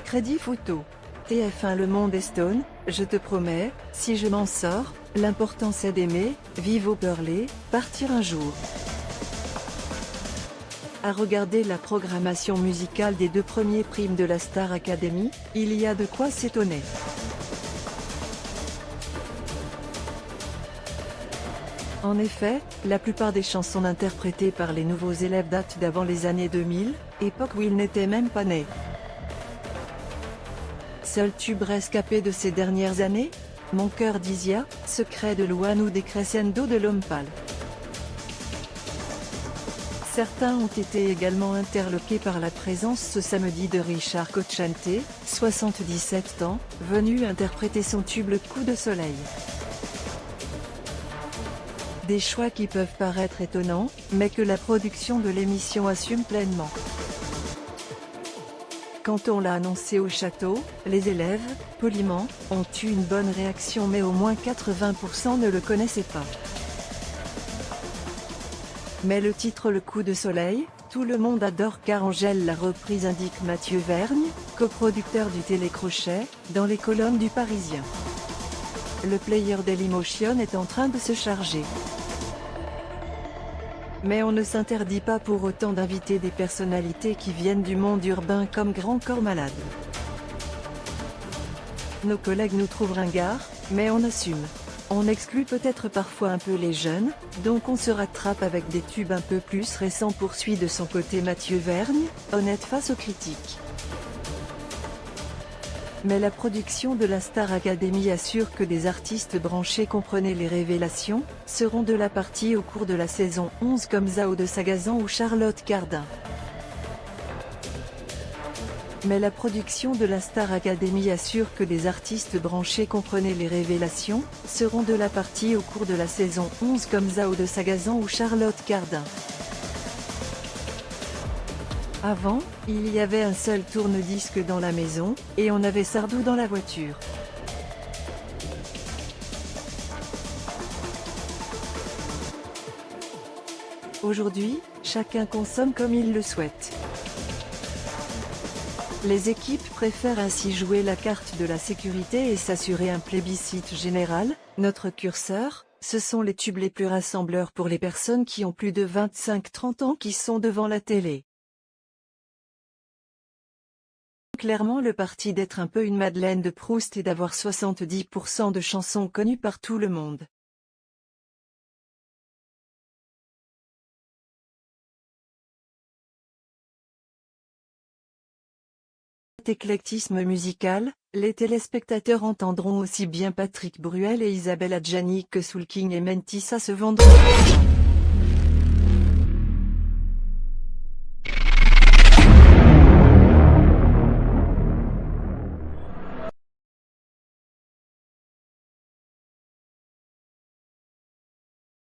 Crédit photo. TF1 Le Monde est Stone, je te promets, si je m'en sors, l'important c'est d'aimer, vive au Burley, partir un jour. À regarder la programmation musicale des 2 premiers primes de la Star Academy, il y a de quoi s'étonner. En effet, la plupart des chansons interprétées par les nouveaux élèves datent d'avant les années 2000, époque où ils n'étaient même pas nés. Seul tube rescapé de ces dernières années, Mon cœur d'Isia, Secret de Luan ou Decrescendo de l'Homme Pâle. Certains ont été également interloqués par la présence ce samedi de Richard Cocciante, 77 ans, venu interpréter son tube Le Coup de Soleil. Des choix qui peuvent paraître étonnants, mais que la production de l'émission assume pleinement. Quand on l'a annoncé au château, les élèves, poliment, ont eu une bonne réaction mais au moins 80% ne le connaissaient pas. Mais le titre Le Coup de Soleil, tout le monde adore car Angèle l'a reprise, indique Mathieu Vergne, coproducteur du télécrochet, dans les colonnes du Parisien. Le player Dailymotion est en train de se charger. Mais on ne s'interdit pas pour autant d'inviter des personnalités qui viennent du monde urbain comme Grand Corps Malade. Nos collègues nous trouvent ringards, mais on assume. On exclut peut-être parfois un peu les jeunes, donc on se rattrape avec des tubes un peu plus récents, poursuit de son côté Mathieu Vergne, honnête face aux critiques. Mais la production de la Star Academy assure que des artistes branchés, comprenez les révélations, seront de la partie au cours de la saison 11 comme Zao de Sagazan ou Charlotte Cardin. Mais la production de la Star Academy assure que des artistes branchés, comprenez les révélations, seront de la partie au cours de la saison 11 comme Zao de Sagazan ou Charlotte Cardin. Avant, il y avait un seul tourne-disque dans la maison, et on avait Sardou dans la voiture. Aujourd'hui, chacun consomme comme il le souhaite. Les équipes préfèrent ainsi jouer la carte de la sécurité et s'assurer un plébiscite général. Notre curseur, ce sont les tubes les plus rassembleurs pour les personnes qui ont plus de 25-30 ans qui sont devant la télé. Clairement le parti d'être un peu une Madeleine de Proust et d'avoir 70% de chansons connues par tout le monde. Éclectisme musical, les téléspectateurs entendront aussi bien Patrick Bruel et Isabelle Adjani que Soul King et Mentissa ce vendredi.